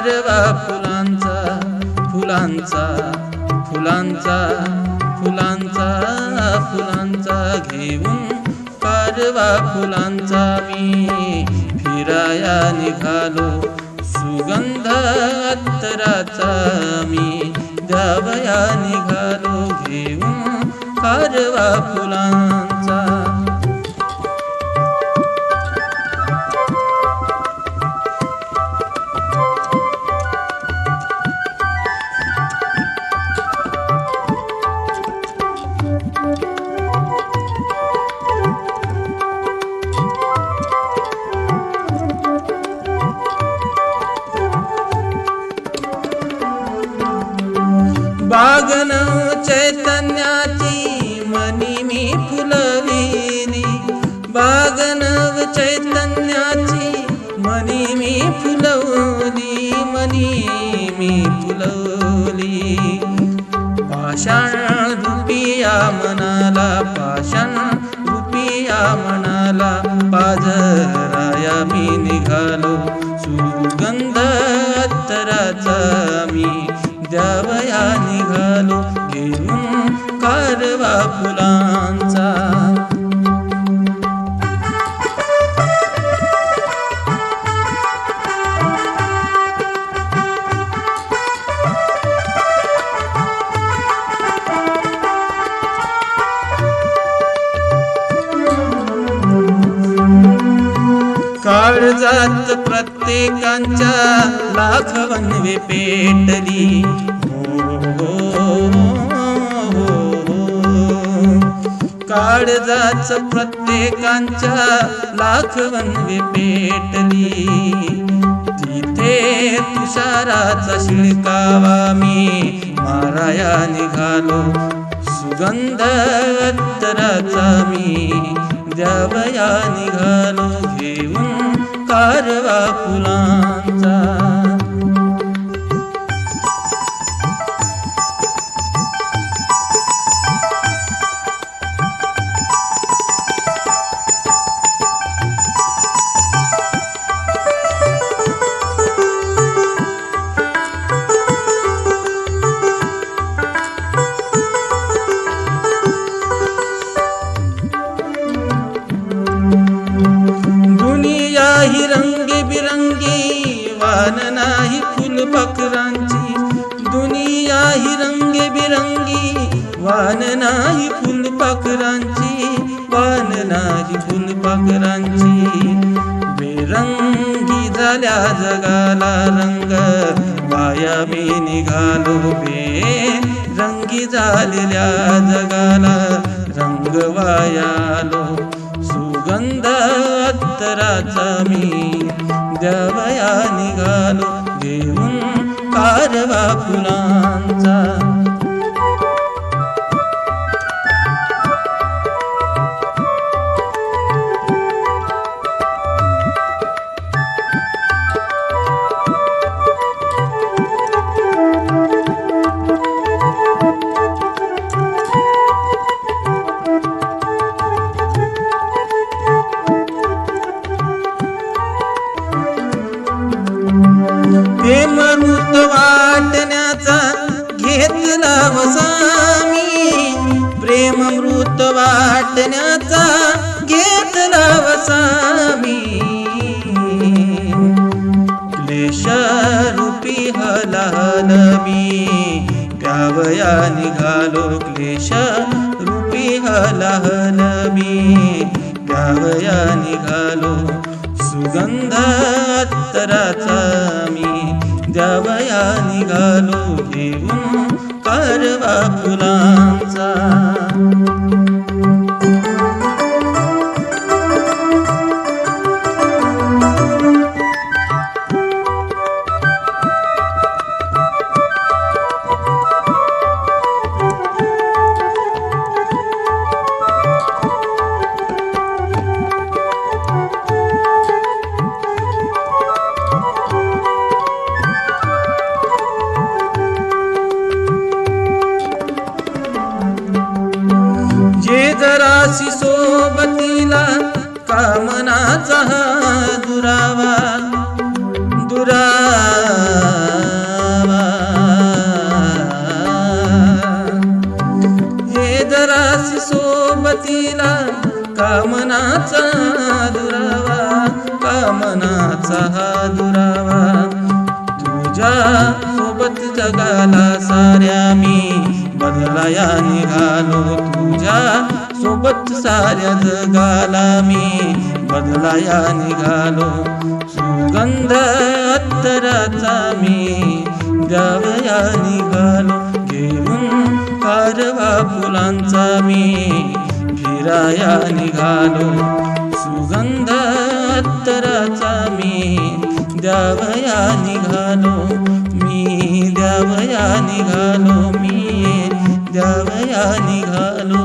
कारवा फुलांचा फुलांचा फुलांचा फुलांचा फुलांचा घेऊन कारवा फुलांचा मी फिराया निघालो सुगंध अत्तराचा मी द्यावया निघालो घेऊन कारवा फुलांचा बागनव चैतन्याची मनी मी फुलविली बागनव चैतन्याची मनी मी फुलवली मनी मी फुलवली पाषाण रुपिया मनाला पाषाण रुपिया मनाला पाझराया मी निघालो सुगंध अत्तराचा मी द्यावया निघालो घेऊन कारवा फुलांचा काळजात प्रत्येकांच्या लाखवन्वे पेटली काळजात प्रत्येकांच्या लाखवन्वे पेटली तिथे तुषाराचा शिळकावा मी माराया निघालो सुगंध अत्तराचा मी द्यावया निघालो घेऊन कारवा फुलांचा ही रंगीबिरंगी वान नाही फुलपाखरांची दुनिया ही रंगीबिरंगी वान नाही फुलपाखरांची वान नाही फुलपाखरांची बेरंगी झाल्या जगाला रंग वाया मी निघालो बेरंगी झालेल्या जगाला रंग वायालो सुगंध अत्तराचा मी द्यावया निघालो घेऊन कारवा फुलांचा प्रेमृत वाटण्याचा घेतला वसामी प्रेमृत वाटण्याचा घेतला वसामी क्लेश रूपी हलाल मी द्यावया निघालो क्लेश रूपी हलाल मी द्यावया निघालो सुगंध अत्तराचा मी द्यावया निघालो घेऊन कारवा फुलांचा मनाचा हा दुरावा. तुझ्या सोबत जगाला साऱ्या मी बदलाया निघालो. तुझ्या सोबत साऱ्या जगाला मी बदलाया निघालो. सुगंध अत्तराचा मी द्यावया निघालो. घेऊन कारवा फुलांचा मी फिराया निघालो. सुगंध अत्तराचा मी द्यावया निघालो. मी द्यावया निघालो. मी द्यावया निघालो.